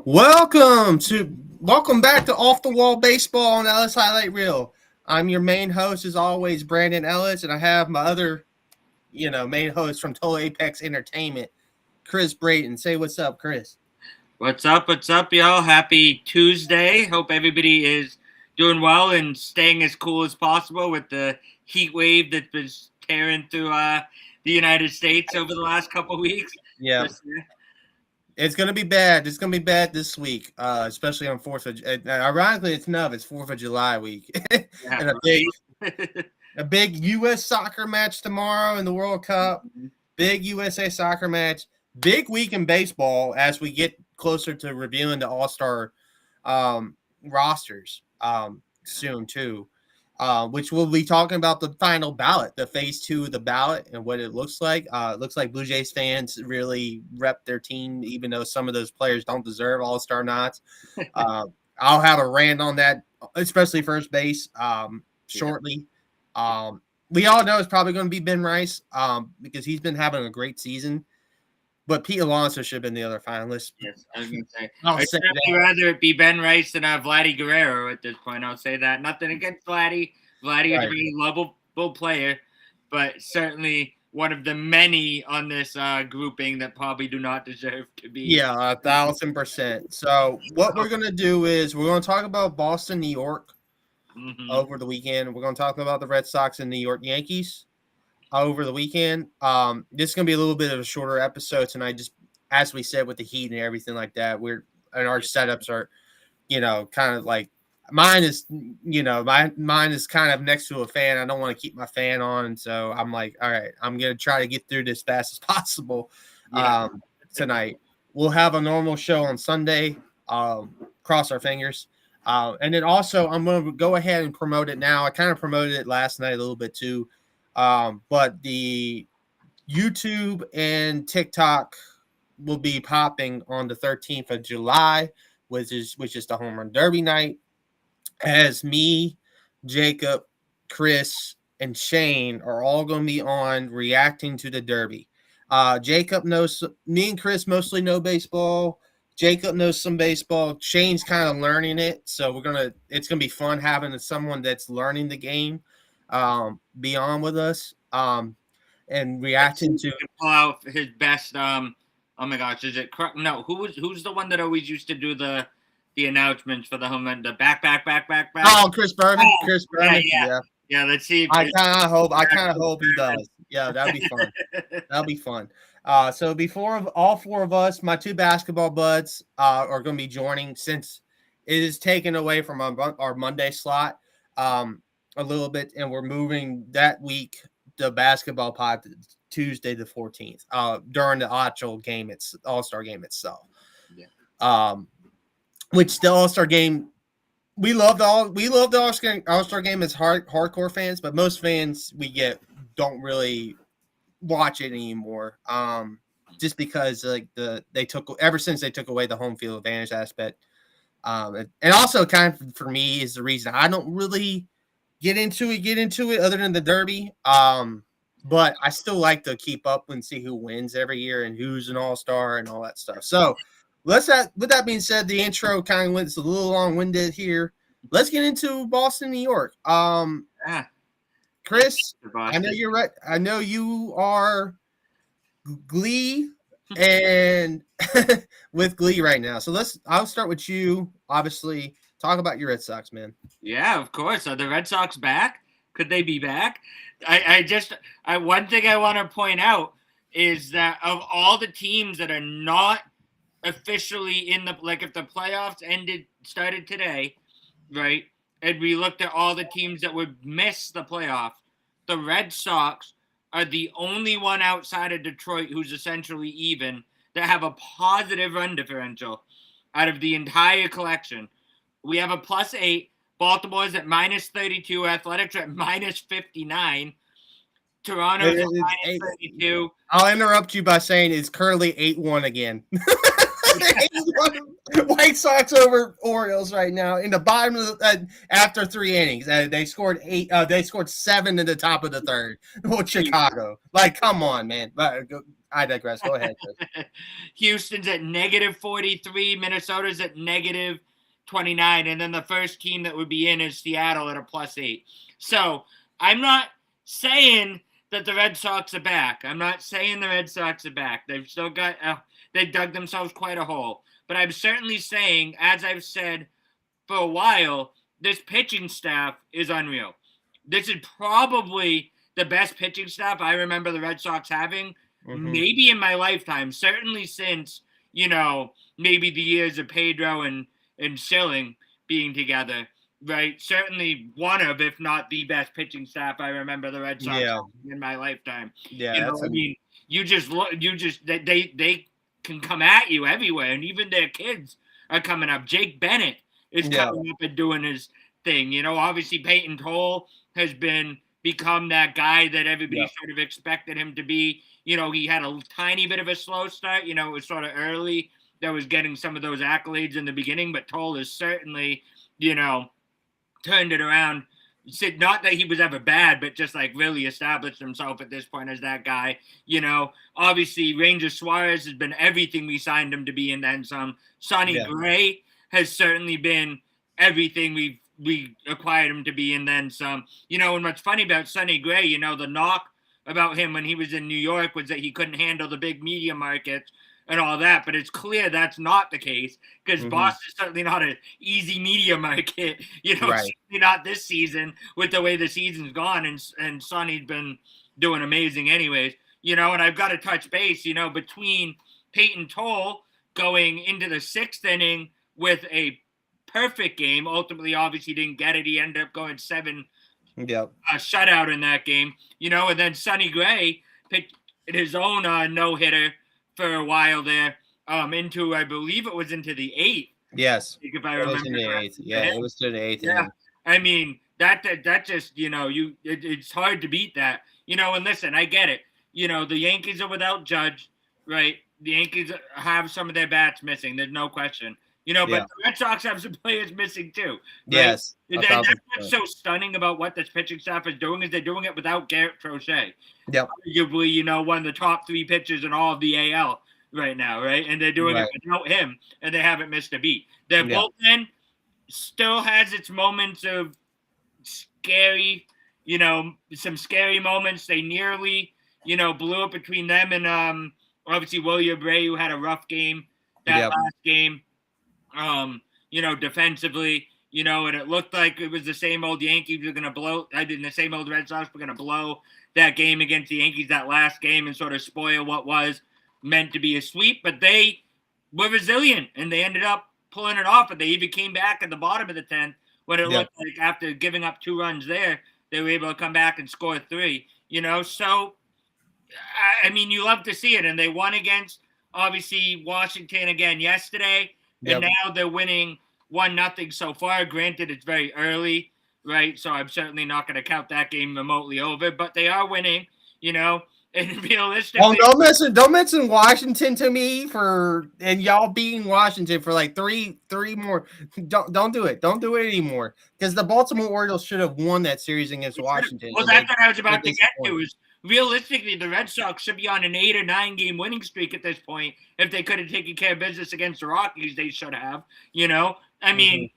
Welcome back to Off the Wall Baseball on Ellis Highlight Reel. I'm your main host, as always, Brandon Ellis, and I have my other, main host from Total Apex Entertainment, Chris Brayton. Say what's up, Chris. What's up? What's up, y'all? Happy Tuesday. Hope everybody is doing well and staying as cool as possible with the heat wave that's been tearing through the United States over the last couple of weeks. Yeah, it's gonna be bad. It's gonna be bad this week, especially on Ironically, it's 4th of July week, and a big U.S. soccer match tomorrow in the World Cup. Big USA soccer match. Big week in baseball as we get closer to reviewing the All-Star rosters soon too, which we'll be talking about the final ballot, the phase 2 of the ballot and what it looks like. It looks like Blue Jays fans really rep their team, even though some of those players don't deserve All-Star nods. I'll have a rant on that, especially first base shortly. We all know it's probably going to be Ben Rice because he's been having a great season. But Pete Alonso should have been the other finalist. Yes, I was going to say. I'd certainly rather it be Ben Rice than Vladdy Guerrero at this point. I'll say that. Nothing against Vladdy. Vladdy is a very lovable player, but certainly one of the many on this grouping that probably do not deserve to be. Yeah, 1,000%. So what we're going to do is we're going to talk about Boston, New York over the weekend. We're going to talk about the Red Sox and New York Yankees over the weekend. This is going to be a little bit of a shorter episode tonight, just as we said with the heat and everything like that. Our setups are, kind of like mine is, mine is kind of next to a fan. I don't want to keep my fan on. So I'm like, all right, I'm going to try to get through this as fast as possible tonight. We'll have a normal show on Sunday. Cross our fingers. And then also I'm going to go ahead and promote it now. I kind of promoted it last night a little bit too. But the YouTube and TikTok will be popping on the 13th of July, which is the home run derby night, as me, Jacob, Chris, and Shane are all going to be on reacting to the derby. Jacob knows, me and Chris mostly know baseball. Jacob knows some baseball. Shane's kind of learning it. So it's going to be fun having someone that's learning the game be on with us and reacting to pull out his best oh my gosh, is it no who's the one that always used to do the announcements for the home run, the back Chris Berman. Yeah, let's see. I kind of hope he does. Yeah, that'd be fun. So before all four of us, my two basketball buds are going to be joining, since it is taken away from our Monday slot a little bit, and we're moving that week the basketball pod to Tuesday the 14th during the actual game. It's All-Star game itself. Which the All-Star game, we love the All-Star game as hardcore fans, but most fans don't really watch it anymore. Just because ever since they took away the home field advantage aspect. And also kind of for me is the reason I don't really get into it other than the derby. But I still like to keep up and see who wins every year and who's an all-star and all that stuff. So with that being said, the intro kind of went a little long-winded here. Let's get into Boston, New York. Chris, I know you're right. I know you are Glee and with Glee right now. So I'll start with you, obviously. Talk about your Red Sox, man. Yeah, of course. Are the Red Sox back? Could they be back? One thing I want to point out is that of all the teams that are not officially in if the playoffs started today, right, and we looked at all the teams that would miss the playoffs, the Red Sox are the only one outside of Detroit who's essentially even that have a positive run differential out of the entire collection. We have a +8. Baltimore's at -32. Athletics are at -59. Toronto's at -32. I'll interrupt you by saying it's currently 8-1 again. White Sox over Orioles right now in the bottom of after 3 innings. They scored 8. They scored 7 in the top of the third. Well, Chicago, come on, man. I digress. Go ahead, Chris. Houston's at -43. Minnesota's at -29. And then the first team that would be in is Seattle at a +8. So I'm not saying that the Red Sox are back. I'm not saying the Red Sox are back. They've still got they dug themselves quite a hole. But I'm certainly saying, as I've said for a while, this pitching staff is unreal. This is probably the best pitching staff I remember the Red Sox having, maybe in my lifetime. Certainly since, maybe the years of Pedro and Schilling being together. Right, certainly one of, if not the best pitching staff I remember the Red Sox in my lifetime. Yeah, you just look, they can come at you everywhere, and even their kids are coming up. Jake Bennett is coming up and doing his thing. Obviously Peyton Toll has become that guy that everybody sort of expected him to be. He had a tiny bit of a slow start. It was sort of early that was getting some of those accolades in the beginning, but Toll is certainly, turned it around. Not that he was ever bad, but just like really established himself at this point as that guy. Obviously Ranger Suarez has been everything we signed him to be, and then some. Sonny Gray has certainly been everything we acquired him to be, and then some. And what's funny about Sonny Gray, the knock about him when he was in New York was that he couldn't handle the big media markets and all that, but it's clear that's not the case, because Boston's certainly not an easy media market, certainly not this season with the way the season's gone, and Sonny's been doing amazing anyways, and I've got to touch base, between Peyton Toll going into the 6th inning with a perfect game, ultimately obviously didn't get it, he ended up going 7 shutout in that game, and then Sonny Gray picked his own no-hitter for a while there, into, I believe it was into the 8th. Yes. If I remember. It was in the 8th. Yeah, it was to the 8th. Yeah. I mean, that just, it's hard to beat that. And listen, I get it. The Yankees are without Judge, right? The Yankees have some of their bats missing. There's no question. But the Red Sox have some players missing too. Right? Yes. That's what's so stunning about what this pitching staff is doing, is they're doing it without Garrett Crochet. Yep. Arguably, one of the top 3 pitchers in all of the AL right now, right? And they're doing it without him, and they haven't missed a beat. Their bullpen still has its moments of scary, some scary moments. They nearly, blew up between them and obviously William Ray, who had a rough game that last game. Defensively, and it looked like it was the same old Yankees were going to blow. The same old Red Sox were going to blow that game against the Yankees that last game and sort of spoil what was meant to be a sweep. But they were resilient, and they ended up pulling it off. And they even came back at the bottom of the 10th when it looked like after giving up 2 runs there, they were able to come back and score 3. So I mean, you love to see it, and they won against obviously Washington again yesterday. And now they're winning 1-0 so far. Granted, it's very early, right? So I'm certainly not going to count that game remotely over. But they are winning, and realistically. Well, don't mention Washington to me and y'all beating Washington for like three more. Don't do it. Don't do it anymore, because the Baltimore Orioles should have won that series against Washington. Well, that's what I was about to get to. Is realistically, the Red Sox should be on an 8 or 9 game winning streak at this point. If they could have taken care of business against the Rockies, they should have. I mean,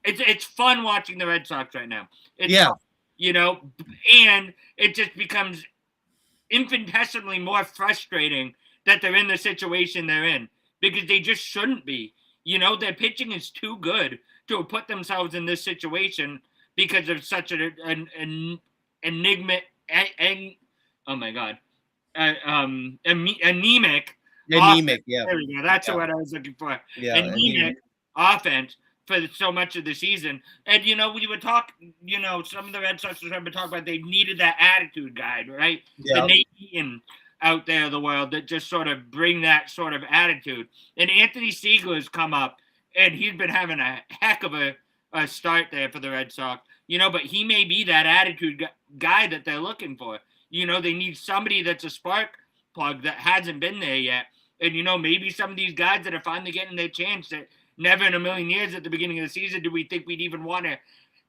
it's fun watching the Red Sox right now. And it just becomes infinitesimally more frustrating that they're in the situation they're in, because they just shouldn't be. Their pitching is too good to have put themselves in this situation because of such an anemic. Anemic, yeah. There we go. That's what I was looking for. Yeah, anemic offense for so much of the season. And, we would talk, some of the Red Sox have been talking about they needed that attitude guy, right? Yeah. The Nate Eaton out there of the world that just sort of bring that sort of attitude. And Anthony Seigler's come up, and he's been having a heck of a start there for the Red Sox. But he may be that attitude guy that they're looking for. They need somebody that's a spark plug that hasn't been there yet. And, maybe some of these guys that are finally getting their chance that never in a million years at the beginning of the season do we think we'd even want to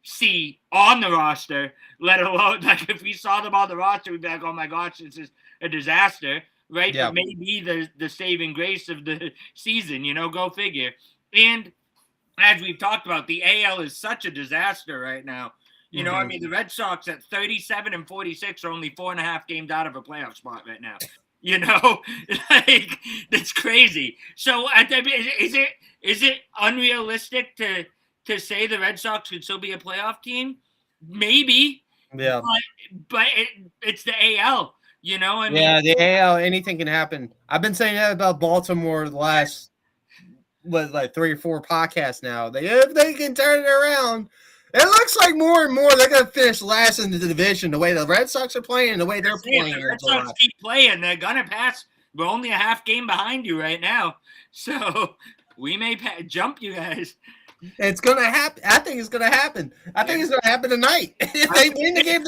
see on the roster, let alone like if we saw them on the roster, we'd be like, oh my gosh, this is a disaster, right? Yeah. But maybe the saving grace of the season, go figure. And as we've talked about, the AL is such a disaster right now. I mean, the Red Sox at 37-46 are only 4.5 games out of a playoff spot right now. Like that's crazy. So, I mean, is it unrealistic to say the Red Sox could still be a playoff team? Maybe. Yeah. But it's the AL. I mean, yeah, the AL, anything can happen. I've been saying that about Baltimore the last like 3 or 4 podcasts now. If they can turn it around, it looks like more and more they're going to finish last in the division. The way the Red Sox are playing, the way they're playing. The Red Sox keep playing. They're going to pass. We're only a half game behind you right now. So we may jump you guys. It's going to happen. I think it's going to happen. I think it's going to happen tonight. If they win the game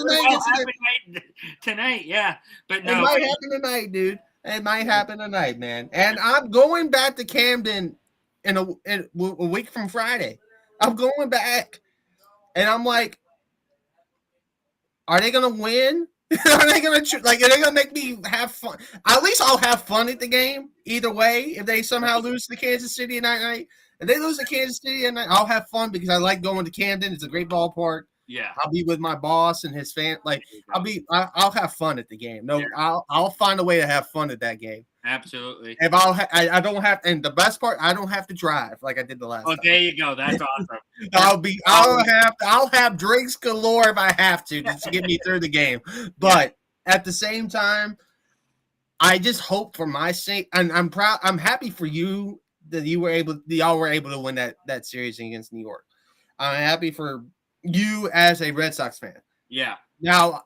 tonight, yeah. But no. It might happen tonight, dude. It might happen tonight, man. And I'm going back to Camden in a week from Friday. I'm going back. And I'm like, are they going to win? Are they going to make me have fun? At least I'll have fun at the game. Either way, if they somehow lose to Kansas City at night. If they lose to Kansas City at night, I'll have fun because I like going to Camden. It's a great ballpark. Yeah, I'll be with my boss and his fan. Like I'll have fun at the game. No, yeah. I'll find a way to have fun at that game. Absolutely. If I don't have, and the best part, I don't have to drive like I did the last time. There you go. That's awesome. I'll have drinks galore if I have to just to get me through the game. But at the same time, I just hope for my sake, and I'm proud. I'm happy for you that y'all were able to win that series against New York. I'm happy for you as a Red Sox fan. Yeah. Now,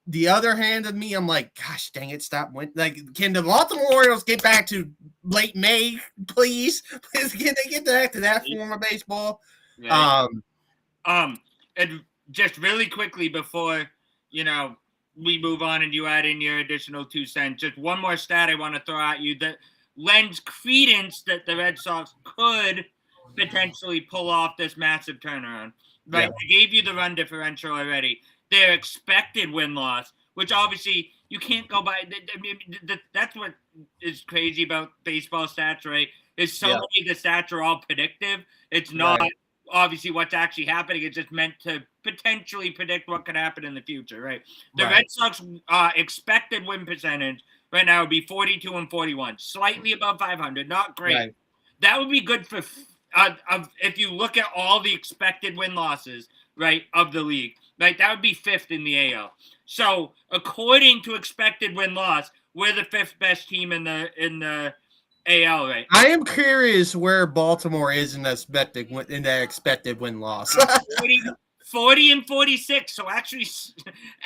the other hand of me, I'm like, gosh, dang it, stop winning. Like, can the Baltimore Orioles get back to late May, please? Can they get back to that form of baseball? Right. And just really quickly before, we move on and you add in your additional 2 cents, just one more stat I want to throw at you that lends credence that the Red Sox could potentially pull off this massive turnaround. Right, yeah. I gave you the run differential already. Their expected win-loss, which obviously you can't go by. I mean, that's what is crazy about baseball stats, right? Is so many of the stats are all predictive. It's not obviously what's actually happening. It's just meant to potentially predict what could happen in the future, right? The Red Sox expected win percentage right now would be 42-41, slightly above 500, not great. Right. That would be good for if you look at all the expected win-losses, right, of the league. Right, that would be 5th in the AL. So, according to expected win-loss, we're the 5th best team in the AL, right? I am curious where Baltimore is in that expected win-loss. 40-46, so actually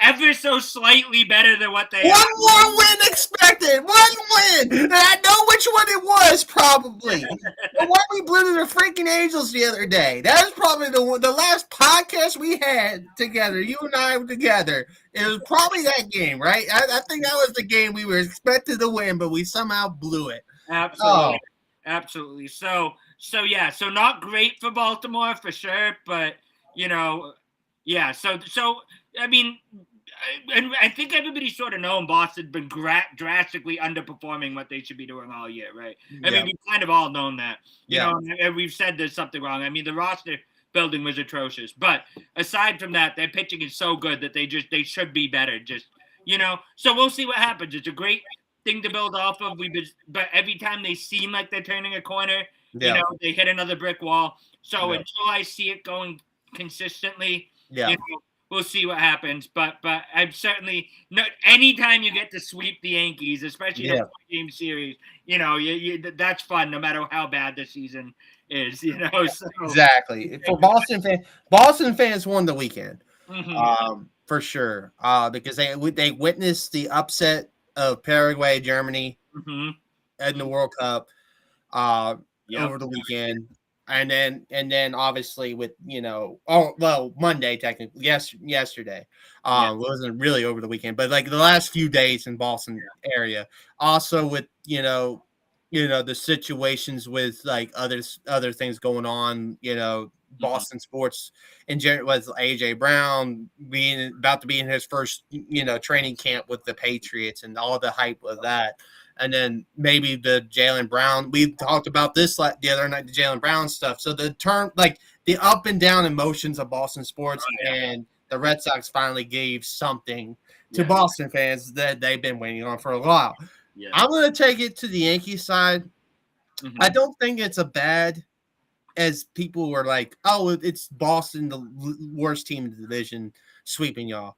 ever so slightly better than what they One more win expected. One win. And I know which one it was, probably. The one we blew to the freaking Angels the other day. That was probably the last podcast we had together. You and I were together. It was probably that game, right? I think that was the game we were expected to win, but we somehow blew it. Absolutely. Absolutely. So not great for Baltimore for sure, but yeah. So I mean, and I think everybody sort of known Boston's been drastically underperforming what they should be doing all year, right? I mean, we've kind of all known that, you know, and we've said there's something wrong. I mean, the roster building was atrocious, but aside from that, their pitching is so good that they should be better. Just so we'll see what happens. It's a great thing to build off of. But every time they seem like they're turning a corner, they hit another brick wall. So until I see it going consistently, we'll see what happens. But I'm certainly anytime you get to sweep the Yankees, especially in a 4-game series, that's fun no matter how bad the season is. So. Exactly. For Boston fans won the weekend. For sure. Because they witnessed the upset of Paraguay, Germany in the World Cup over the weekend. And then obviously with Monday technically yesterday. It wasn't really over the weekend, but like the last few days in Boston area. Also with the situations with like other things going on, Boston sports in general, was AJ Brown being about to be in his first, training camp with the Patriots and all the hype of that. And then maybe the Jaylen Brown. We talked about this the other night, the Jaylen Brown stuff. So the term, like the up and down emotions of Boston sports, and the Red Sox finally gave something to Boston fans that they've been waiting on for a while. Yeah. I'm going to take it to the Yankees side. I don't think it's a bad, as people were like, oh, it's Boston, the worst team in the division, sweeping y'all.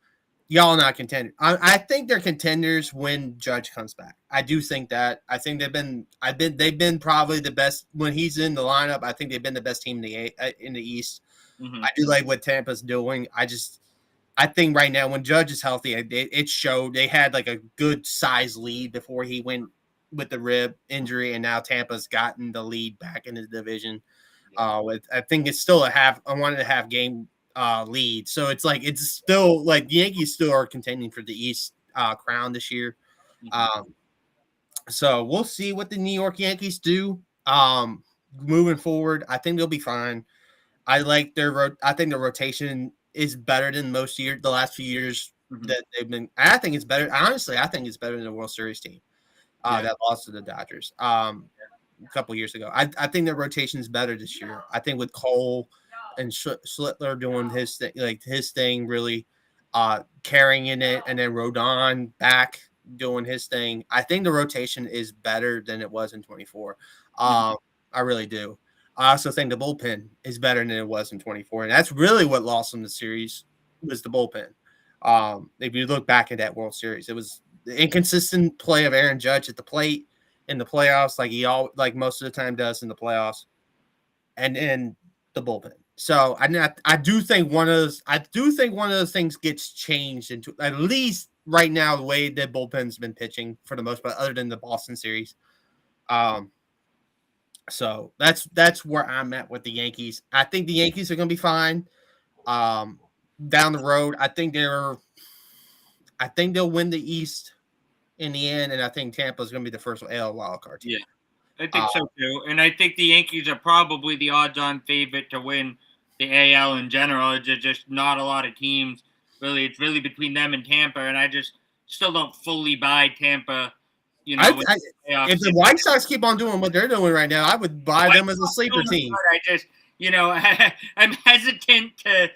Y'all not contenders. I think they're contenders when Judge comes back. I do think that. I think they've been probably the best when he's in the lineup. I think they've been the best team in the East. I do like what Tampa's doing. I think right now when Judge is healthy, it showed. They had like a good size lead before he went with the rib injury, and now Tampa's gotten the lead back in the division. I think it's still a 1.5 game lead, so it's still like the Yankees still are contending for the East crown this year. So we'll see what the New York Yankees do moving forward. I think they'll be fine. I think the rotation is better than the last few years that they've been. I think it's better. Honestly, I think it's better than the World Series team that lost to the Dodgers a couple years ago. I think the rotation is better this year. I think with Cole and Schlittler doing his thing, really carrying in it, and then Rodon back doing his thing. I think the rotation is better than it was in 24. I really do. I also think the bullpen is better than it was in 24, and that's really what lost them the series was the bullpen. If you look back at that World Series, it was the inconsistent play of Aaron Judge at the plate in the playoffs, like most of the time does in the playoffs, and then the bullpen. So I do think one of those things gets changed into, at least right now, the way that bullpen's been pitching for the most part, other than the Boston series. So that's where I'm at with the Yankees. I think the Yankees are going to be fine. Down the road, I think they'll win the East in the end, and I think Tampa's going to be the first AL wildcard team. Yeah, I think so too. And I think the Yankees are probably the odds-on favorite to win the AL in general. It's just not a lot of teams. Really, it's really between them and Tampa, and I just still don't fully buy Tampa. If the White Sox keep on doing what they're doing right now, I would buy them as a sleeper team. I just, I'm hesitant to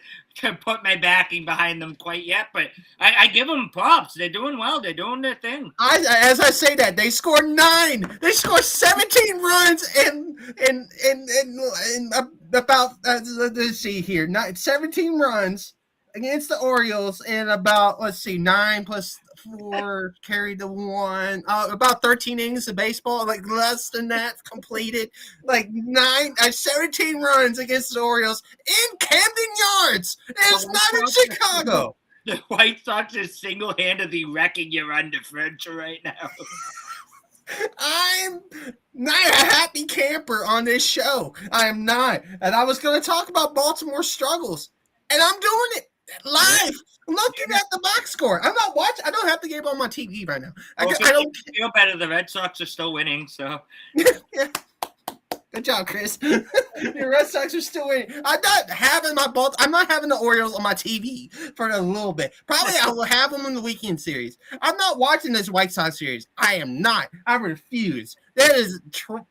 put my backing behind them quite yet, but I give them props. They're doing well. They're doing their thing. As I say that, they scored 9. They scored 17 runs in about let's see here, 17 runs against the Orioles, and about 9 plus 4 carried the 1, about 13 innings of baseball, like less than that completed, 17 runs against the Orioles in Camden Yards. It's not in Chicago. The White Sox is single-handedly wrecking your under differential right now. I'm not a happy camper on this show. I am not. And I was going to talk about Baltimore's struggles, and I'm doing it live. I'm looking at the box score. I'm not watching. I don't have the game on my TV right now. I don't feel better. The Red Sox are still winning, so. Yeah. Good job, Chris. The Red Sox are still winning. I'm not having the Orioles on my TV for a little bit. Probably I will have them in the weekend series. I'm not watching this White Sox series. I am not. I refuse. That is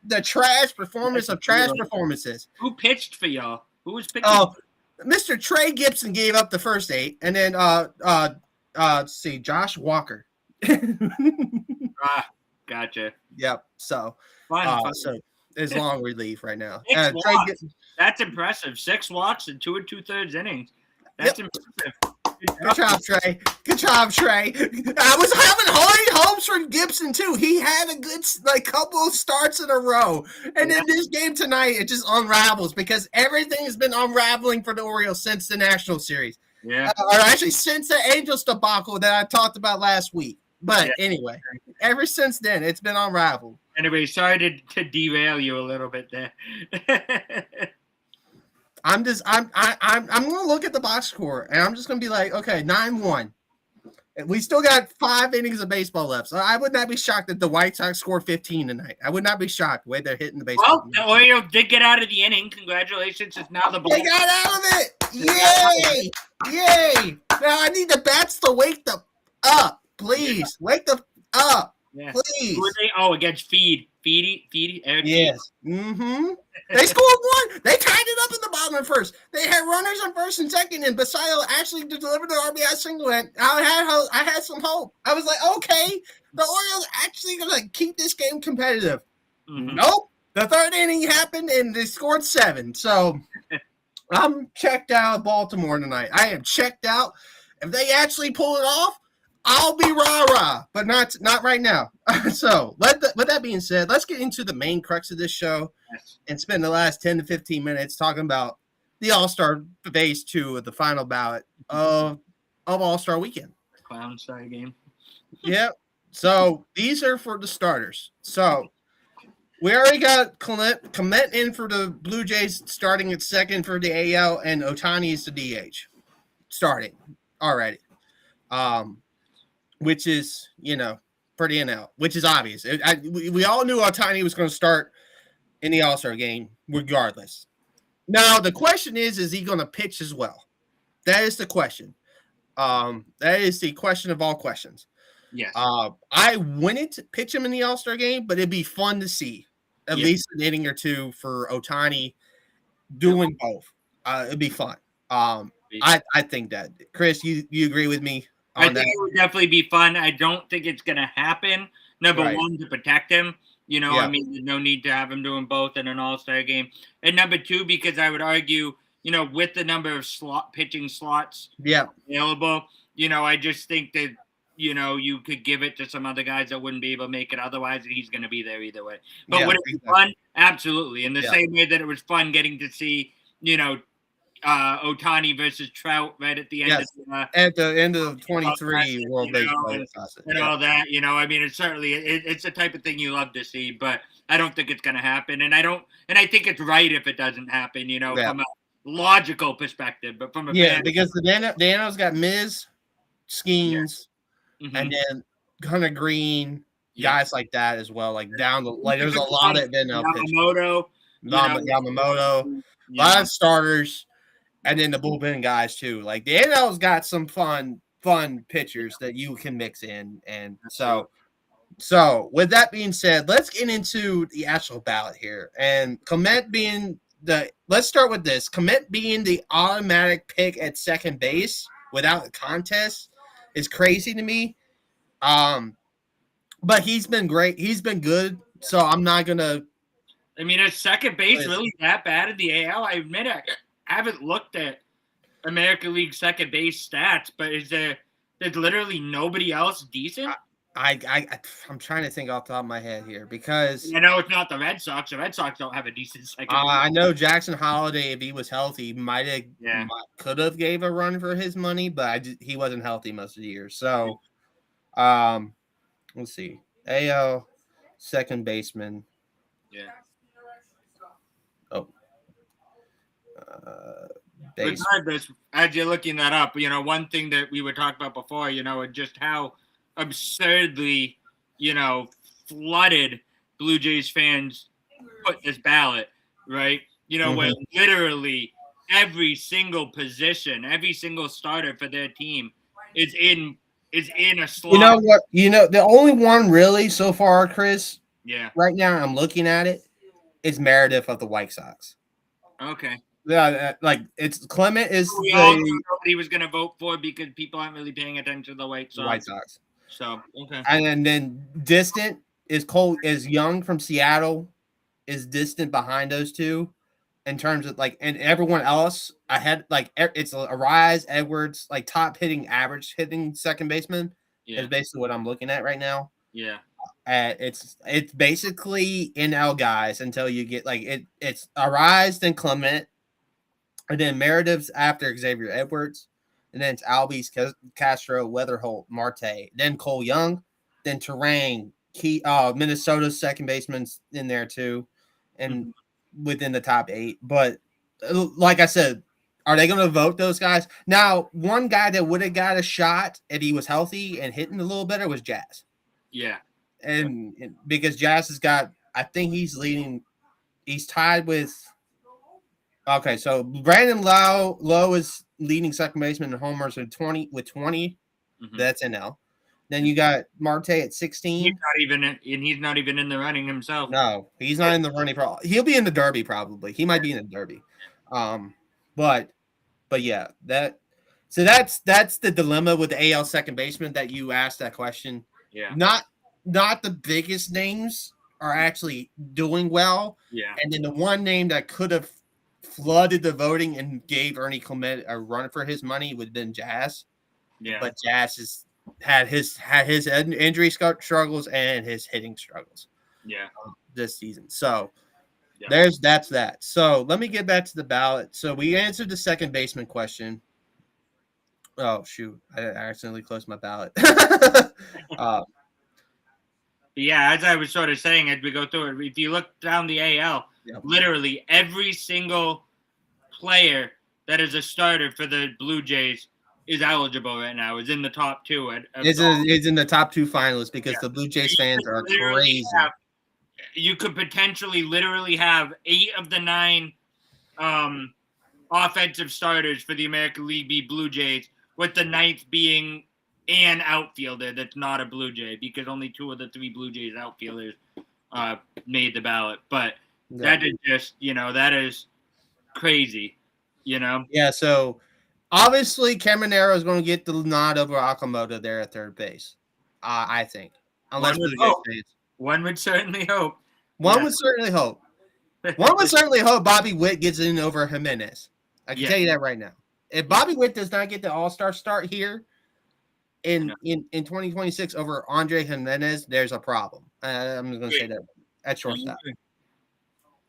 the trash performance of trash performances. Who pitched for y'all? Who was pitching? Mr. Trey Gibson gave up the first 8, and then let's see, Josh Walker. Gotcha. Yep. So, so it's long relief right now. That's impressive. 6 walks in 2 2/3 innings. That's impressive. Good job, Trey. Good job, Trey. I was having high hopes for Gibson too. He had a good couple of starts in a row, and then this game tonight it just unravels because everything has been unraveling for the Orioles since the National Series. Yeah, or actually since the Angels debacle that I talked about last week. But anyway, ever since then it's been unraveled. Anyway, sorry to derail you a little bit there. I'm gonna look at the box score and I'm just gonna be like, okay, 9-1. We still got 5 innings of baseball left. So I would not be shocked if the White Sox score 15 tonight. I would not be shocked the way they're hitting the baseball. Well, the Orioles did get out of the inning. Congratulations. It's now the They got out of it. Yay. Yay. Now I need the bats to wake them up. Please. Wake them up. Yeah. Please. Against Feedy. Yes. Mm-hmm. They scored 1. They tied it up in the bottom of first. They had runners on first and second, and Basayo actually delivered the RBI single. And I had some hope. I was like, okay, the Orioles actually gonna keep this game competitive. Mm-hmm. Nope. The third inning happened, and they scored 7. So I'm checked out of Baltimore tonight. I am checked out. If they actually pull it off, I'll be rah-rah, but not right now. So, with that being said, let's get into the main crux of this show and spend the last 10 to 15 minutes talking about the All-Star Phase 2 of the final ballot of All-Star Weekend. Clown star game. Yep. So, these are for the starters. So, we already got Clement in for the Blue Jays starting at second for the AL, and Ohtani is the DH starting already. Which is, for the NL, which is obvious. We all knew Ohtani was going to start in the All-Star game regardless. Now, the question is he going to pitch as well? That is the question. That is the question of all questions. Yes. I wouldn't pitch him in the All-Star game, but it'd be fun to see at least an inning or two for Ohtani doing both. It'd be fun. I think that. Chris, you agree with me? I think it would definitely be fun. I don't think it's going to happen. Number one, to protect him. I mean, there's no need to have him doing both in an All-Star game. And number two, because I would argue, with the number of pitching slots available, I just think that, you could give it to some other guys that wouldn't be able to make it otherwise, and he's going to be there either way. But would it be fun? Absolutely. In the same way that it was fun getting to see, Ohtani versus Trout right at the end at the end of 23 World Baseball and all that. I mean, it's certainly it's the type of thing you love to see, but I don't think it's going to happen, and I think it's right if it doesn't happen. From a logical perspective, but from a because the NL's got Miz, Skeens, and then Hunter Green, guys like that as well. Like down the there's a lot of NL Yamamoto, a lot of starters. And then the bullpen guys too. Like the NL's got some fun pitchers that you can mix in. And so with that being said, let's get into the actual ballot here. And Clement being let's start with this. Clement being the automatic pick at second base without a contest is crazy to me. But he's been great. He's been good. So I'm not gonna. I mean, is second base really that bad in the AL? I admit it. I haven't looked at American League second base stats, but there's literally nobody else decent? I'm trying to think off the top of my head here because I know it's not the Red Sox. The Red Sox don't have a decent second base. I know Jackson Holliday, if he was healthy, could have gave a run for his money, but he wasn't healthy most of the year. So, let's see. AL second baseman. Yeah. Oh. Regardless, as you're looking that up, one thing that we were talking about before, and just how absurdly, flooded Blue Jays fans put this ballot, right? Where literally every single position, every single starter for their team is in a slot. You know what? The only one really so far, Chris. Yeah. Right now, I'm looking at it. Is Meredith of the White Sox. Okay. Yeah, it's Clement is we all knew nobody was going to vote for because people aren't really paying attention to the White Sox. So okay. And then distant is Young from Seattle is distant behind those two in terms of and everyone else ahead. It's Arise, Edwards, top hitting, average hitting second baseman is basically what I'm looking at right now. Yeah. It's basically NL guys until you get it's Arise, then Clement. And then Meredith's after Xavier Edwards. And then it's Albies, Castro, Weatherholt, Marte. Then Cole Young. Then Terang, Minnesota's second baseman's in there too. And within the top 8. But like I said, Are they going to vote those guys? Now, one guy that would have got a shot if he was healthy and hitting a little better was Jazz. Yeah. And because Jazz has got, I think he's tied with, okay, so Brandon Lowe is leading second baseman in homers with 20. Mm-hmm. That's NL. Then you got Marte at 16. He's not even in the running himself. No, he's not in the running. He'll be in the Derby probably. He might be in the Derby. But yeah, that's the dilemma with the AL second baseman that you asked that question. Yeah. Not the biggest names are actually doing well. Yeah. And then the one name that could have flooded the voting and gave Ernie Clement a run for his money would have been Jazz. Yeah. But Jazz had his injury struggles and his hitting struggles. Yeah. This season. So that's that. So let me get back to the ballot. So we answered the second baseman question. Oh shoot! I accidentally closed my ballot. Yeah, as I was sort of saying as we go through it, if you look down the AL, literally every single player that is a starter for the Blue Jays is eligible right now. Is in the top two. Is in the top two finalists because the Blue Jays fans are crazy. You could potentially literally have 8 of the 9 offensive starters for the American League be Blue Jays, with the 9th being an outfielder that's not a Blue Jay, because only 2 of the 3 Blue Jays outfielders made the ballot. But that is just, that is crazy, Yeah, so obviously Caminero is going to get the nod over Okamoto there at third base, I think. Unless Blue Jays fans. One would certainly hope. One would certainly hope. One would certainly hope Bobby Witt gets in over Jimenez. I can tell you that right now. If Bobby Witt does not get the All-Star start here in 2026 over Andre Jimenez, there's a problem. I'm going to say that at shortstop.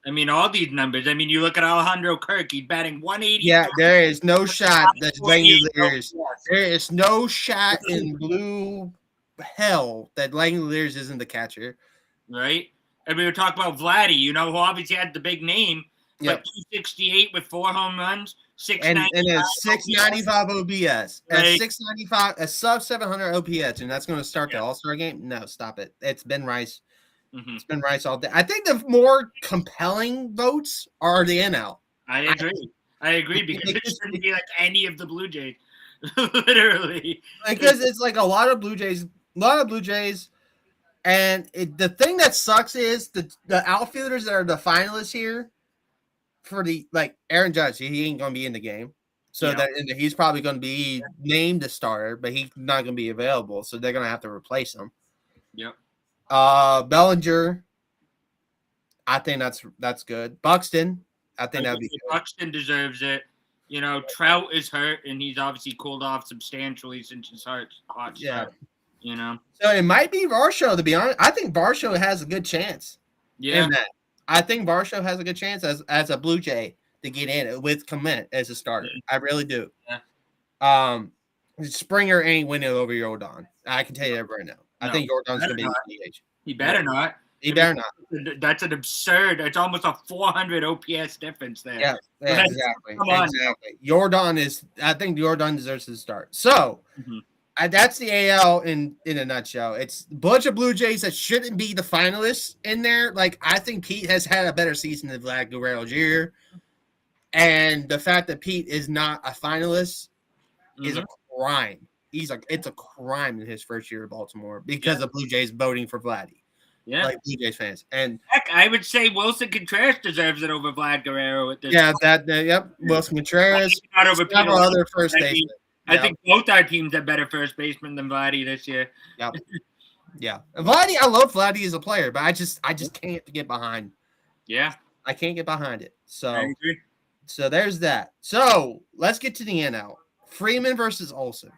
I mean, all these numbers. I mean, you look at Alejandro Kirk, he's batting 180. Yeah, there is no shot that Langeliers. There is no shot in blue hell that Langeliers isn't the catcher. Right? And we were talking about Vladdy, who obviously had the big name, but 268 with 4 home runs, 695 and a 695 OPS, right? a 695, a sub 700 OPS, and that's going to start the All-Star game. No, stop it. It's Ben Rice. Mm-hmm. It's Ben Rice all day. I think the more compelling votes are the NL. I agree because it shouldn't be like any of the Blue Jays, literally. Because it's like a lot of Blue Jays. And the thing that sucks is the outfielders that are the finalists here for Aaron Judge, he ain't going to be in the game. So that he's probably going to be named a starter, but he's not going to be available. So they're going to have to replace him. Yep. Bellinger, I think that's good. Buxton, I think that'd be good. Buxton deserves it. Trout is hurt, and he's obviously cooled off substantially since his hot start. So it might be Varsho, to be honest. I think Varsho has a good chance. Yeah. In that. I think Varsho has a good chance as a Blue Jay to get in with Clement as a starter. I really do. Yeah. Springer ain't winning over Jordan. I can tell you that right now. I think Jordan's going to be the DH. He better not. He better not. That's an absurd. It's almost a 400 OPS difference there. Yeah, exactly. Come on. Exactly. Jordan I think Jordan deserves to start. So that's the AL in a nutshell. It's a bunch of Blue Jays that shouldn't be the finalists in there. Like, I think Pete has had a better season than Vlad Guerrero Jr. And the fact that Pete is not a finalist is a crime. It's a crime in his first year at Baltimore because of Blue Jays voting for Vladdy. Yeah, like Blue Jays fans. And heck, I would say Wilson Contreras deserves it over Vlad Guerrero at this point. Wilson Contreras. Not over several other first basemen. I think both our teams have better first basemen than Vladdy this year. Yep. Yeah. Vladdy, I love Vladdy as a player, but I just can't get behind. Yeah. I can't get behind it. So there's that. So let's get to the NL. Freeman versus Olsen.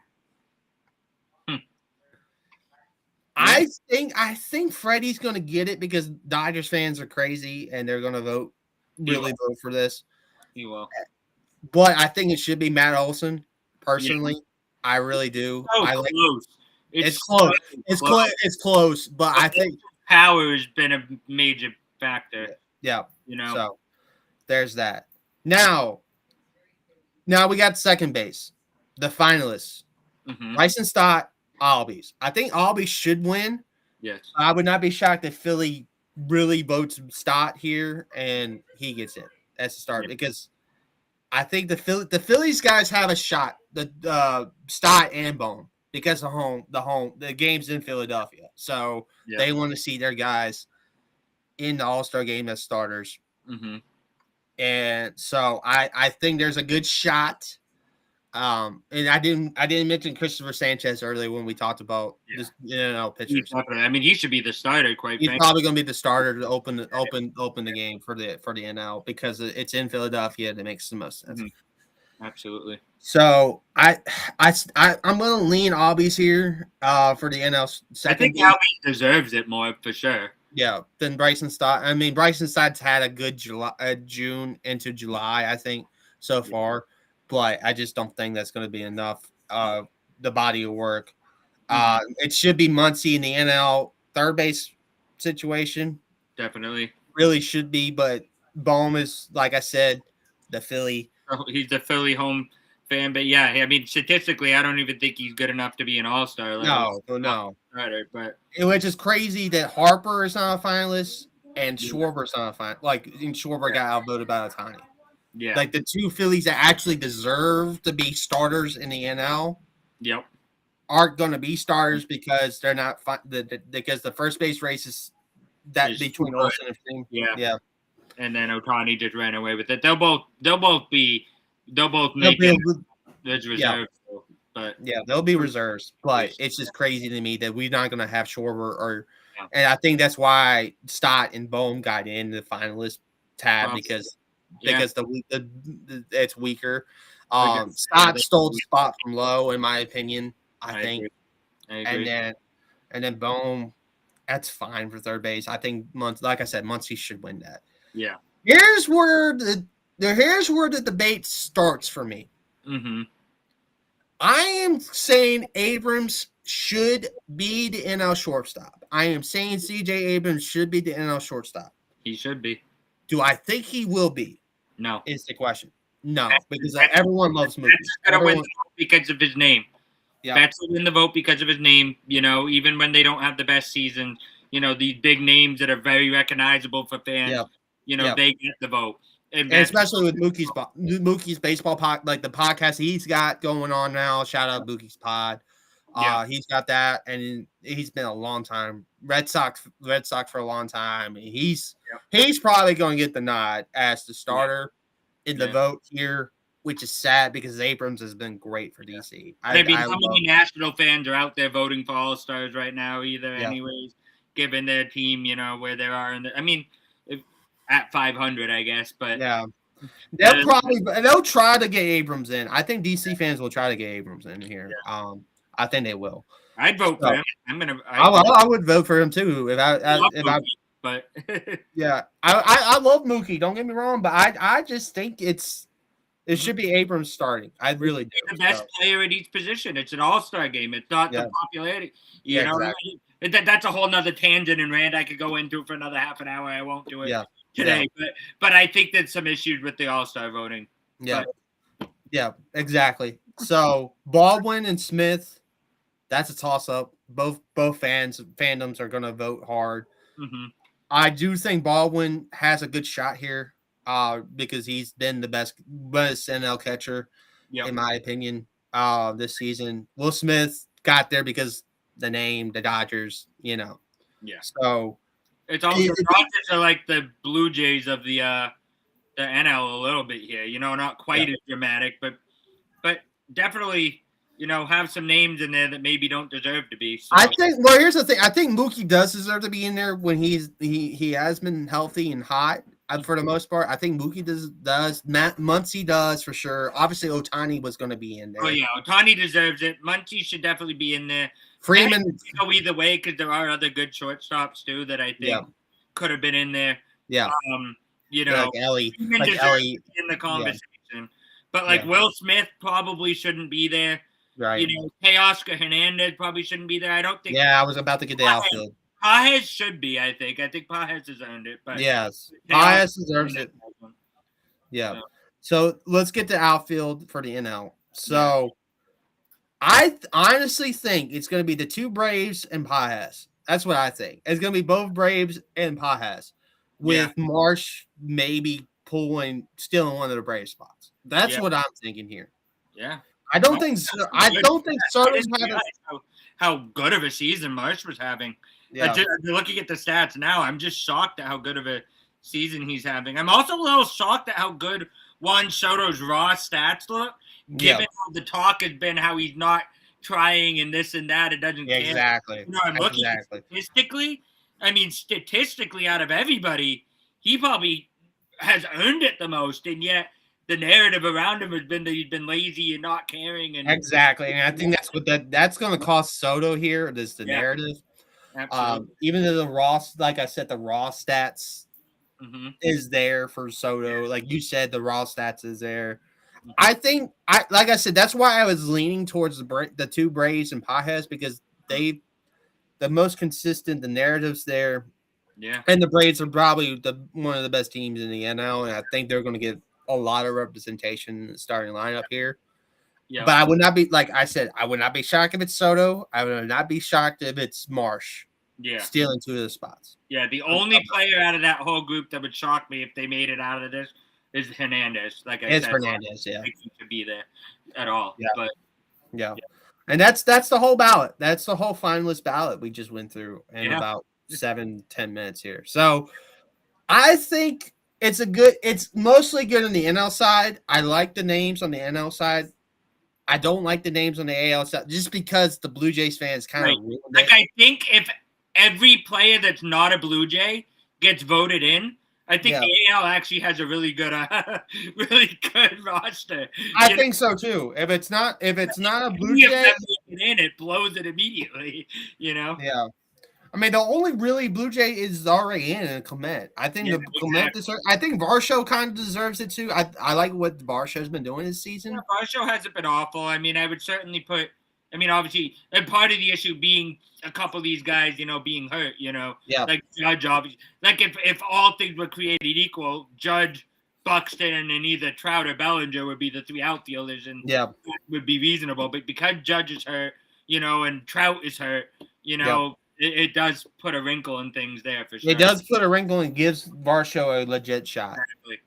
I think Freddie's going to get it because Dodgers fans are crazy and they're going to vote for this. He will. But I think it should be Matt Olson. Personally, I really do. It's close. It's close, but I think power has been a major factor. Yeah. So there's that. Now, Now we got second base, the finalists: Bryson Stott, Albies. I think Albies should win. Yes. I would not be shocked if Philly really votes Stott here and he gets in as a starter because I think the Phillies guys have a shot. The Stott and Bone because the game's in Philadelphia, so they want to see their guys in the All-Star game as starters. And so I think there's a good shot. And I didn't mention Christopher Sanchez earlier when we talked about this pitchers. I mean, he should be the starter. He's probably going to be the starter to open the game for the NL because it's in Philadelphia and it makes the most sense. Absolutely. So I'm going to lean Albies here for the NL second. I think Albies deserves it more for sure. Yeah, than Bryson Stott. I mean, Bryson Stott's had a good June into July, I think, so far. But I just don't think that's going to be enough. The body of work. It should be Muncy in the NL third base situation. Definitely, really should be. But Bohm is, like I said, the Philly. He's the Philly home fan, but yeah, I mean, statistically, I don't even think he's good enough to be an All-Star. No. But which is crazy that Harper is not a finalist and Schwarber's not a finalist. Like, Schwarber got outvoted by Ohtani. Yeah, like the two Phillies that actually deserve to be starters in the NL. Yep, aren't going to be starters because they're not because the first base race is between Olsen and Freeman. Yeah. And then Ohtani just ran away with it. They'll both make it as reserves. But they'll be reserves. But it's just crazy to me that we're not going to have Schwarber and I think that's why Stott and Bohm got in the finalist tab because it's weaker. Stott stole the spot from Lowe, in my opinion. I think. Agree. And then Bohm, that's fine for third base. I think like I said, Muncy should win that. Yeah. Here's where the debate starts for me. I am saying Abrams should be the NL shortstop. I am saying CJ Abrams should be the NL shortstop. He should be. Do I think he will be? No. Is the question. No, because everyone loves Mookie. He's going to win the vote because of his name. Betts will win the vote because of his name. Even when they don't have the best season, these big names that are very recognizable for fans, they get the vote. And especially with Mookie's baseball pod, like the podcast he's got going on now. Shout out Mookie's pod. He's got that, and he's been a long time Red Sox for a long time. He's probably going to get the nod as the starter in the vote here, which is sad because Abrams has been great for DC. How many National fans are out there voting for All-Stars right now? Anyways, given their team, where they are, at 500, I guess, but they'll try to get Abrams in. I think DC fans will try to get Abrams in here. I think they will. I'd vote for him. I would vote for him too I love Mookie. Don't get me wrong, but I just think it should be Abrams starting. I really do. The best player at each position. It's an all-star game. It's not the popularity. Exactly. That's a whole nother tangent and rant I could go into for another half an hour. I won't do it today. But I think there's some issues with the all-star voting. Yeah, exactly. So Baldwin and Smith, that's a toss-up. Both fandoms are going to vote hard. I do think Baldwin has a good shot here because he's been the best NL catcher, in my opinion, this season. Will Smith got there because the name, the Dodgers, So it's also the Dodgers are like the Blue Jays of the NL a little bit here. Not quite as dramatic, but definitely have some names in there that maybe don't deserve to be. So. I think. Well, here's the thing. I think Mookie does deserve to be in there when he has been healthy and hot for the most part. I think Mookie does. Muncy does for sure. Obviously, Ohtani was going to be in there. Oh yeah, Ohtani deserves it. Muncy should definitely be in there. Freeman go either way because there are other good shortstops too that I think could have been in there. Yeah. Like Ellie, in the conversation. Yeah. But Will Smith probably shouldn't be there. Right. Teoscar Hernandez probably shouldn't be there. I don't think. Yeah, I was about to get the outfield. Pages should be, I think. I think Pages has earned it. But yes. Pages deserves it. Yeah. So let's get to outfield for the NL. So I honestly think it's going to be the two Braves and Pajas. That's what I think. It's going to be both Braves and Pajas, with Marsh maybe stealing one of the Brave spots. That's what I'm thinking here. Yeah. I don't think Soto's had how good of a season Marsh was having. Yeah. Looking at the stats now, I'm just shocked at how good of a season he's having. I'm also a little shocked at how good Juan Soto's raw stats look, given how the talk has been how he's not trying and this and that. It doesn't care. Exactly. I'm looking statistically. I mean, statistically, out of everybody, he probably has earned it the most, and yet the narrative around him has been that he's been lazy and not caring. And exactly, and I think that's going to cost Soto here. Is the narrative. Absolutely. Even though the raw, like I said, the raw stats is there for Soto. Like you said, the raw stats is there. I think, like I said, that's why I was leaning towards the two Braves and Pajas, because the most consistent, the narrative's there. Yeah. And the Braves are probably one of the best teams in the NL, and I think they're going to get a lot of representation in the starting lineup here. Yeah. But I would not be, like I said, I would not be shocked if it's Soto. I would not be shocked if it's Marsh. Yeah. Stealing two of the spots. Yeah, the only player out of that whole group that would shock me if they made it out of this is Hernandez. Like I said, Hernandez, yeah. I think he could be there at all. Yeah. But yeah. And that's the whole ballot. That's the whole finalist ballot we just went through in about 7-10 minutes here. So I think it's mostly good on the NL side. I like the names on the NL side. I don't like the names on the AL side just because the Blue Jays fans kind of ruined it. Like, I think if every player that's not a Blue Jay gets voted in, I think the AL actually has a really good roster. I think so too. If it's not a Blue Jay, it blows it immediately. Yeah. I mean, the only really Blue Jay is already in Clement. I think Clement deserves. I think Varsho kind of deserves it too. I like what Varsho's been doing this season. Yeah, Varsho hasn't been awful. I mean, I would certainly put. I mean, obviously, and part of the issue being a couple of these guys, being hurt. Like Judge, obviously. Like if all things were created equal, Judge, Buxton, and either Trout or Bellinger would be the three outfielders, and that would be reasonable. But because Judge is hurt, and Trout is hurt, It does put a wrinkle in things there for sure. It does put a wrinkle and gives Varsho a legit shot. Exactly.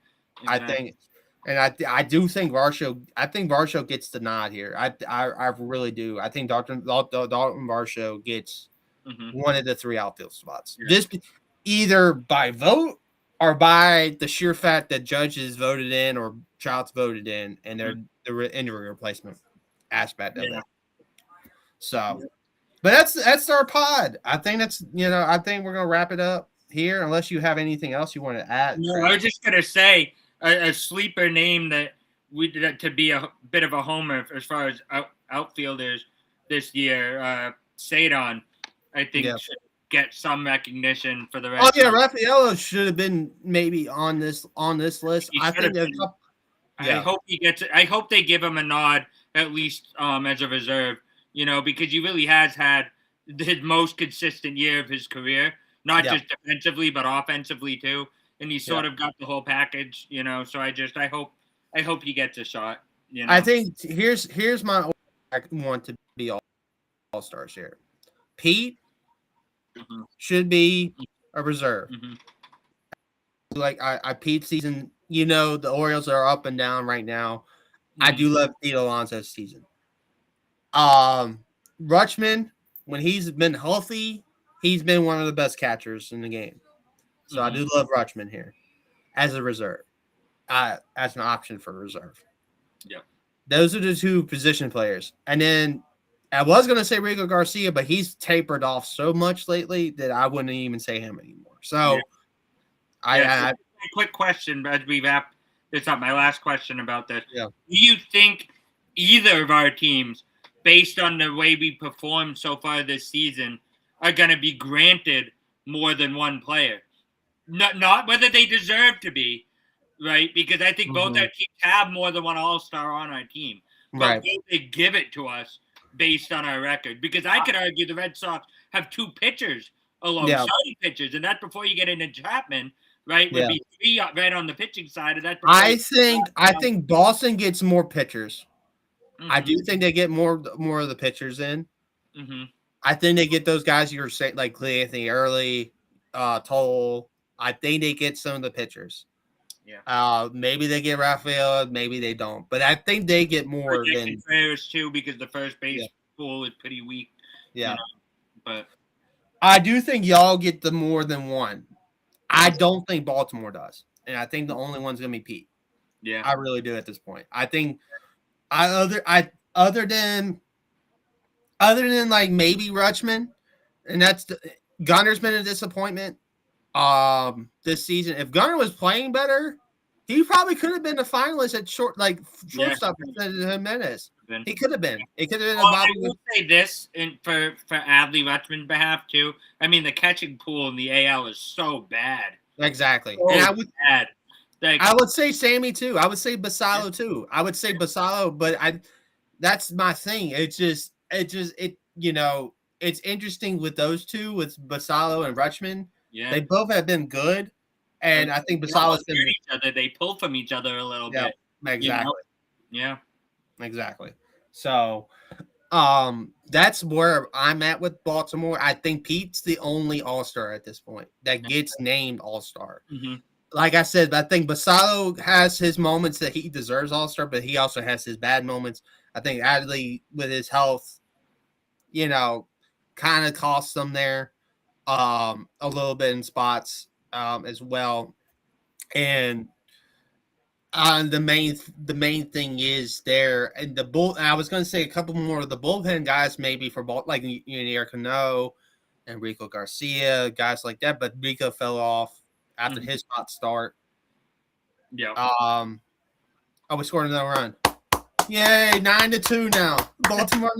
I think, and I do think Varsho. I think Varsho gets the nod here. I really do. I think Dalton Varsho gets one of the three outfield spots. Yeah. This either by vote or by the sheer fact that Judge voted in or Trout's voted in, and they're the injury replacement aspect of it. So. But that's our pod. I think I think we're gonna wrap it up here, unless you have anything else you want to add. No, I was just gonna say a sleeper name that we did to be a bit of a homer as far as outfielders this year. Sadon, I think should get some recognition for the rest. Oh yeah, Raffaello should have been maybe on this list. I think. I hope he gets it. I hope they give him a nod at least as a reserve. Because he really has had his most consistent year of his career, not just defensively, but offensively too. And he sort of got the whole package, So I hope he gets a shot. I think here's my want to be all-stars here. Pete should be a reserve. Like I Pete season, the Orioles are up and down right now. I do love Pete Alonso's season. Rutschman, when he's been healthy, he's been one of the best catchers in the game. So I do love Rutschman here as a reserve, as an option for reserve. Yeah. Those are the two position players. And then I was going to say Rico Garcia, but he's tapered off so much lately that I wouldn't even say him anymore. So a quick question as we wrap this up. My last question about this. Yeah. Do you think either of our teams, based on the way we performed so far this season, are going to be granted more than one player? Not whether they deserve to be, right? Because I think both our teams have more than one All-Star on our team. But will they give it to us based on our record? Because I could argue the Red Sox have two pitchers alone, starting pitchers, and that's before you get into Chapman. right? Would Yeah. be 3 right on the pitching side of that. I think Boston gets more pitchers. I Mm-hmm. do think they get more of the pitchers in. Mm-hmm. I think they get those guys you're saying like Anthony Early, Toll. I think they get some of the pitchers. Yeah. Maybe they get Raphael, maybe they don't. But I think they get more than Contreras too, because the first base Yeah. pool is pretty weak. Yeah. You know, but I do think y'all get the more than one. I don't think Baltimore does. And I think the only one's gonna be Pete. yeah. I really do at this point. I think other than like maybe Rutschman, and Gunner's been a disappointment this season. If Gunner was playing better, he probably could have been a finalist at shortstop instead of Jimenez. He could have been. It could have been. I will say this for Adley Rutschman's behalf too. I mean, the catching pool in the AL is so bad. Exactly, So and bad. I would say Sammy too. I would say Basallo too. I would say Basallo, but that's my thing. It's interesting with those two, with Basallo and Rutschman. Yeah. They both have been good, and I think Basallo's been each other. They pull from each other a little bit. Exactly. Yeah. Exactly. So, that's where I'm at with Baltimore. I think Pete's the only All-Star at this point that gets named All-Star. Mm-hmm. Like I said, I think Basallo has his moments that he deserves All-Star, but he also has his bad moments. I think Adley, with his health, kind of costs them there a little bit in spots as well. And the main thing is there, and I was going to say a couple more of the bullpen guys, maybe for like Eric Cano and Rico Garcia, guys like that. But Rico fell off after his hot start. Yeah. We scored another run. Yay, 9-2 now. Baltimore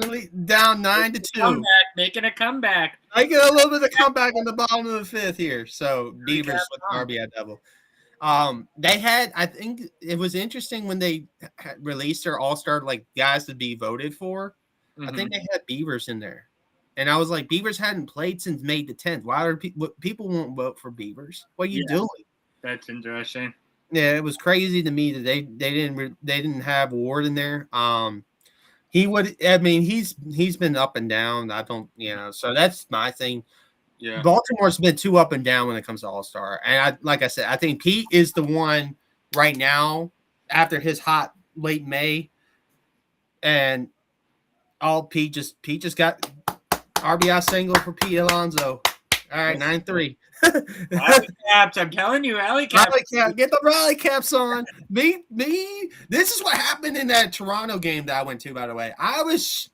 down 9-2. Making a comeback. I get a little bit of comeback in the bottom of the fifth here. So Beavers with RBI double. They had, I think it was interesting when they released their All-Star guys to be voted for. Mm-hmm. I think they had Beavers in there, and I was like, Beavers hadn't played since May the 10th. Why are people won't vote for Beavers? What are you doing? That's interesting. Yeah, it was crazy to me that they didn't have Ward in there. He would. I mean, he's been up and down. I don't, So that's my thing. Yeah, Baltimore's been too up and down when it comes to All-Star, and like I said, I think Pete is the one right now after his hot late May, and Pete just got RBI single for Pete Alonso. All right, 9-3. Rally caps, I'm telling you, rally caps. Get the rally caps on. Me. This is what happened in that Toronto game that I went to. By the way, I was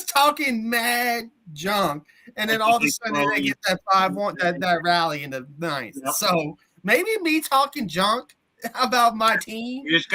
talking mad junk, and then all of a sudden they get that 5-1 that rally in the ninth. Yep. So maybe me talking junk about my team. You just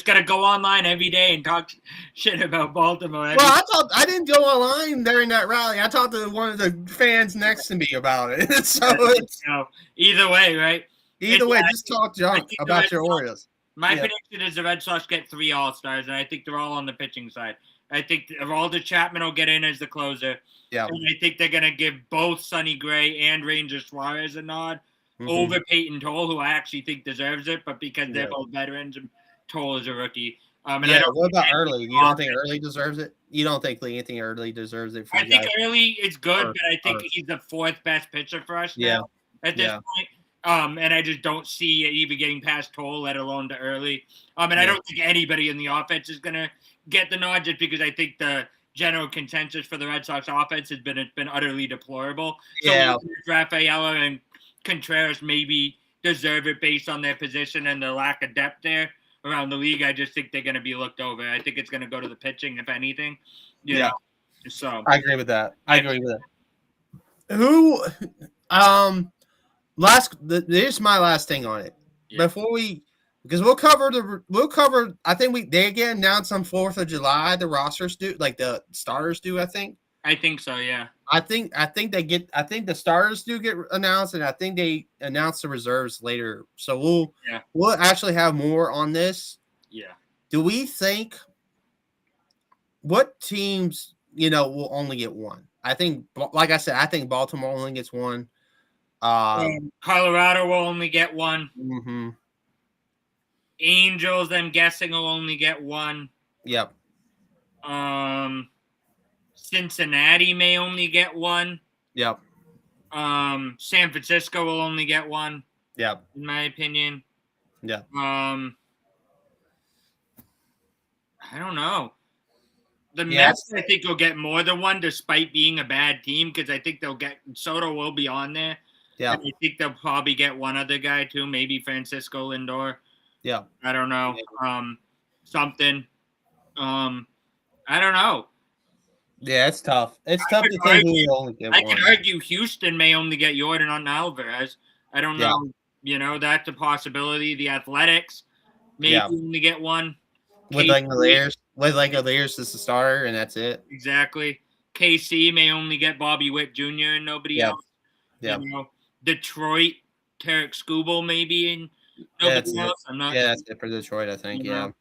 gotta go online every day and talk shit about Baltimore. Well, I didn't go online during that rally. I talked to one of the fans next to me about it. So either way, right? Either way, just talk junk about your Orioles. My prediction is the Red Sox get 3 All-Stars, and I think they're all on the pitching side. I think Aroldis Chapman will get in as the closer. Yeah. And I think they're going to give both Sonny Gray and Ranger Suarez a nod over Peyton Toll, who I actually think deserves it, but because they're both veterans and Toll is a rookie. What about Early? You don't think Early deserves it? You don't think Anthony Early deserves it? I think Early is good, but I think he's the 4th best pitcher for us now at this point. And I just don't see it even getting past Toll, let alone to Early. And I don't think anybody in the offense is going to get the nod just because I think the general consensus for the Red Sox offense has been utterly deplorable. So Rafaela and Contreras maybe deserve it based on their position and the lack of depth there around the league. I just think they're going to be looked over. I think it's going to go to the pitching, if anything. You know? So I agree with that. Who here's my last thing on it. Before because we'll cover I think they again announced on 4th of July the rosters do, like the starters do, I think. I think so, yeah. I think the starters do get announced, and I think they announce the reserves later. So we'll actually have more on this. Yeah. Do we think what teams will only get one? I think, like I said, I think Baltimore only gets one. Colorado will only get one. Mm-hmm. Angels, I'm guessing, will only get one. Yep. Cincinnati may only get one. Yep. San Francisco will only get one. Yep. In my opinion. Yep. I don't know. The Yes. Mets, I think, will get more than one, despite being a bad team, because I think they'll get Soto will be on there. Yeah. I think they'll probably get one other guy too, maybe Francisco Lindor. Yeah. I don't know. Something. I don't know. Yeah, it's tough. It's tough to think who will only get one. I can argue Houston may only get Jordan on Alvarez. I don't know. You know, that's a possibility. The Athletics maybe only get one. With Langoliers as the starter, and that's it. Exactly. KC may only get Bobby Witt Jr. and nobody else. Yeah. You know, Detroit, Tarek Skubal maybe, and nobody else. I'm not. Yeah, that's it for Detroit, I think. Yeah.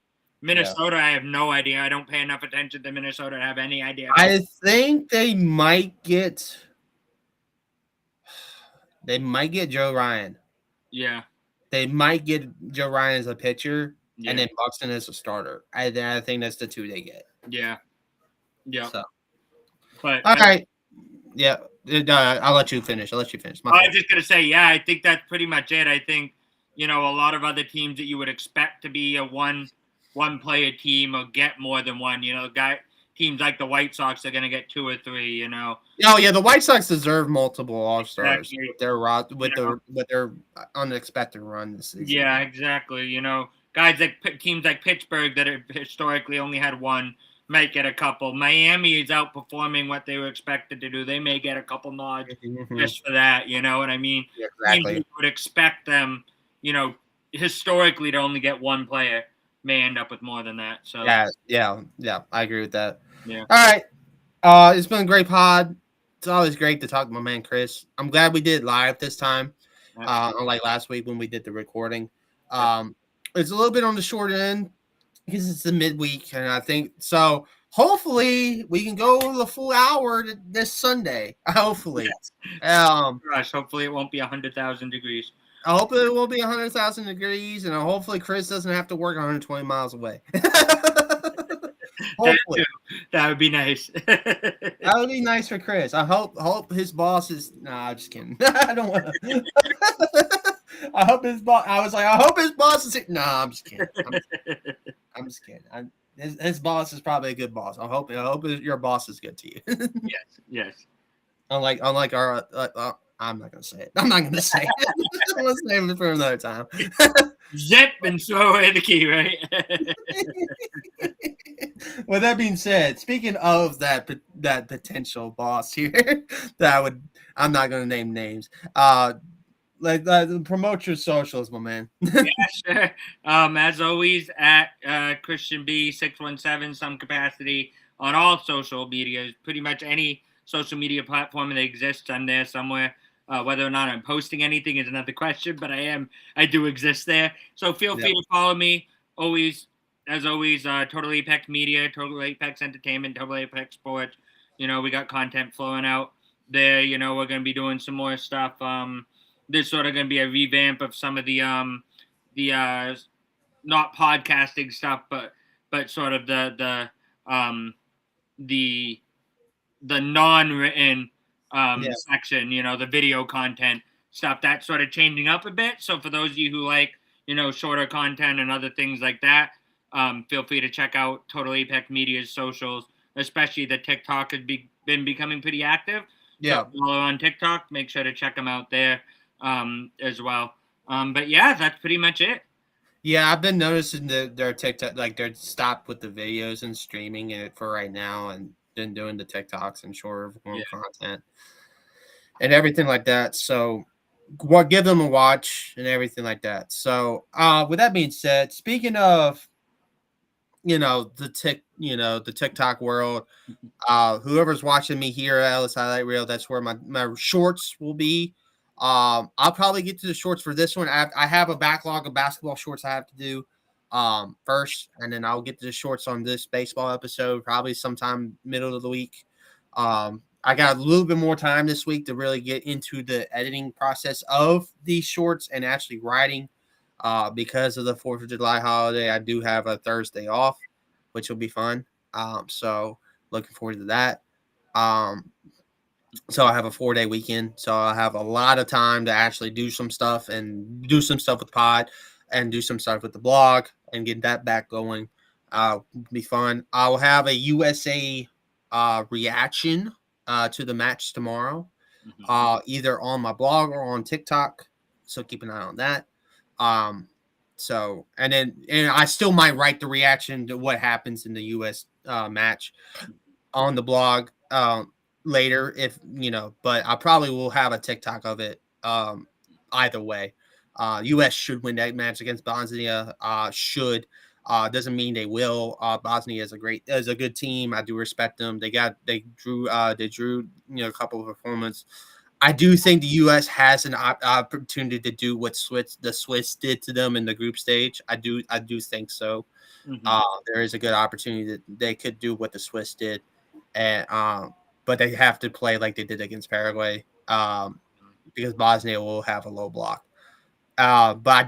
Minnesota, I have no idea. I don't pay enough attention to Minnesota to have any idea. I think they might get Joe Ryan. Yeah. They might get Joe Ryan as a pitcher, and then Buxton as a starter. I think that's the two they get. Yeah. Yeah. So. But all right. Yeah. I'll let you finish. I was just going to say, I think that's pretty much it. I think, a lot of other teams that you would expect to be a one-player team or get more than one, teams like the White Sox are going to get 2 or 3, Oh, yeah, the White Sox deserve multiple All-Stars exactly. with their unexpected run this season. Yeah, exactly. Guys like teams like Pittsburgh that have historically only had one might get a couple. Miami is outperforming what they were expected to do. They may get a couple nods just for that. You know what I mean? Yeah, exactly. You would expect them, historically to only get one player may end up with more than that. So yeah, I agree with that. Yeah. All right. It's been a great pod. It's always great to talk to my man Chris. I'm glad we did it live this time. Unlike last week when we did the recording. It's a little bit on the short end because it's the midweek, and I think so. Hopefully, we can go the full hour this Sunday. Hopefully, gosh, hopefully it won't be 100,000 degrees. I hope it will be 100,000 degrees, and hopefully Chris doesn't have to work 120 miles away. Hopefully, that would be nice. That would be nice for Chris. I hope his boss is. Nah, I'm just kidding. I don't want to. I hope his boss. I was like, I hope his boss is. Nah, I'm just kidding. I'm just kidding. His boss is probably a good boss. I hope your boss is good to you. Yes. Unlike our. I'm not gonna say it. I'm not gonna say it. Let's save it for another time. Zip and throw away the key, right? With that being said, speaking of that potential boss here, I'm not gonna name names. Promote your socials, my man. Yeah, sure. As always, at Christian B 617, some capacity on all social media, pretty much any social media platform that exists. I'm there somewhere. Whether or not I'm posting anything is another question, but I do exist there. So feel free to follow me. As always, Total Apex Media, Total Apex Entertainment, Total Apex Sports. We got content flowing out there. We're going to be doing some more stuff. This sort of going to be a revamp of some of the not podcasting stuff, but sort of the non-written section, the video content stuff, that's sort of changing up a bit. So for those of you who like, shorter content and other things like that, feel free to check out Total Apex Media's socials, especially the TikTok has been becoming pretty active. Yeah. So follow on TikTok, make sure to check them out there as well. But yeah, that's pretty much it. Yeah, I've been noticing that their TikTok, they're stopped with the videos and streaming it for right now, and been doing the TikToks and shorter form content and everything like that. So give them a watch and everything like that. So with that being said, speaking of the TikTok world, whoever's watching me here at Ellis Highlight Reel, that's where my shorts will be. I'll probably get to the shorts for this one. I have a backlog of basketball shorts I have to do first, and then I'll get to the shorts on this baseball episode probably sometime middle of the week. I got a little bit more time this week to really get into the editing process of these shorts and actually writing. Because of the 4th of July holiday, I do have a Thursday off, which will be fun. So looking forward to that. So I have a 4-day weekend. So I have a lot of time to actually do some stuff and do some stuff with pod and do some stuff with the blog and get that back going. Be fun. I'll have a USA reaction to the match tomorrow, either on my blog or on TikTok. So keep an eye on that. So and I still might write the reaction to what happens in the US match on the blog later, if but I probably will have a TikTok of it either way. US should win that match against Bosnia. Should doesn't mean they will. Bosnia is a good team. I do respect them. They drew a couple of performances. I do think the U.S. has an opportunity to do what the Swiss did to them in the group stage. I do think so. There is a good opportunity that they could do what the Swiss did, and but they have to play like they did against Paraguay, because Bosnia will have a low block. But I'm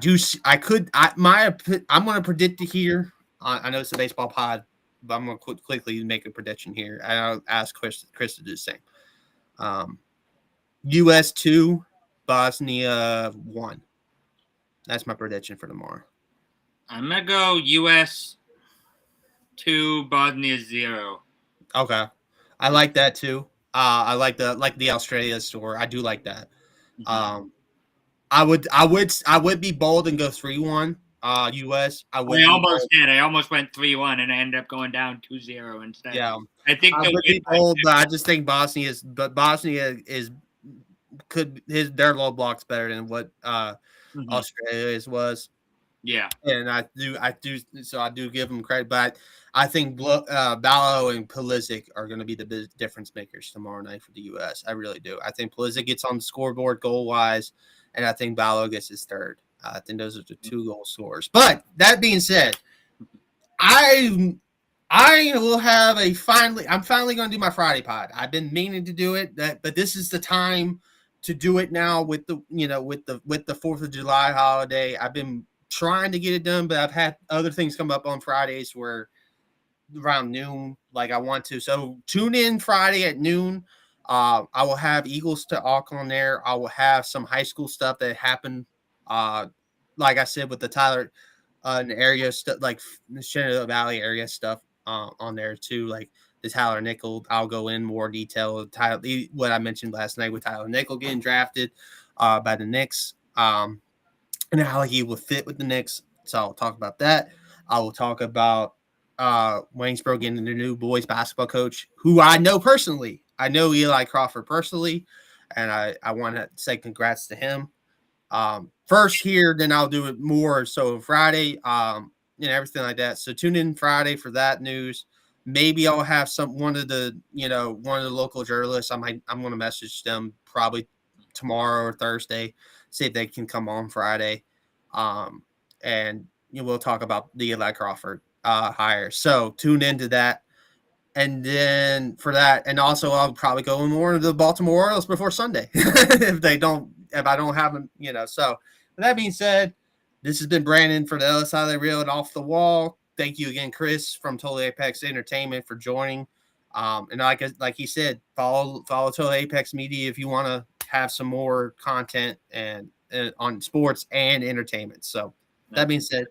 going to predict it here. I know it's a baseball pod, but I'm going to quickly make a prediction here. I'll ask Chris to do the same. US 2, Bosnia 1. That's my prediction for tomorrow. I'm going to go US 2, Bosnia 0. Okay. I like that too. I like the Australia score. I do like that. I would be bold and go 3-1 US. I almost did. I almost went 3-1 and I ended up going down 2-0 instead. Yeah. I think I would be bold, but I just think Bosnia their low block's better than what Australia's was. Yeah. And I do give them credit, but I think Ballot and Pulisic are going to be the big difference makers tomorrow night for the U.S. I really do. I think Pulisic gets on the scoreboard goal-wise, and I think Ballot gets his third. I think those are the 2 goal scorers. But that being said, I will have I'm finally going to do my Friday pod. I've been meaning to do it, but this is the time to do it now with the 4th of July holiday. I've been trying to get it done, but I've had other things come up on Fridays where around noon, like I want to. So tune in Friday at noon. I will have Eagles talk on there. I will have some high school stuff that happened, like I said, with the Tyler area stuff, like the Shenandoah Valley area stuff on there too, like the Tyler Nickel. I'll go in more detail with what I mentioned last night with Tyler Nickel getting drafted by the Knicks, and how he will fit with the Knicks. So I'll talk about that. I will talk about Waynesboro getting the new boys basketball coach, who I know personally. I know Eli Crawford personally, and I want to say congrats to him. First here, then I'll do it more so Friday, and everything like that. So tune in Friday for that news. Maybe I'll have one of the local journalists. I'm going to message them probably tomorrow or Thursday, see if they can come on Friday. And we'll talk about the Eli Crawford hire. So tune into that. And then for that, and also I'll probably go more into the Baltimore Orioles before Sunday if I don't have them, So with that being said, this has been Brandon for the Ellis Side of the Reel and Off the Wall. Thank you again, Chris from Total Apex Entertainment, for joining. And like he said, follow Total Apex Media if you want to have some more content and on sports and entertainment. So that being said,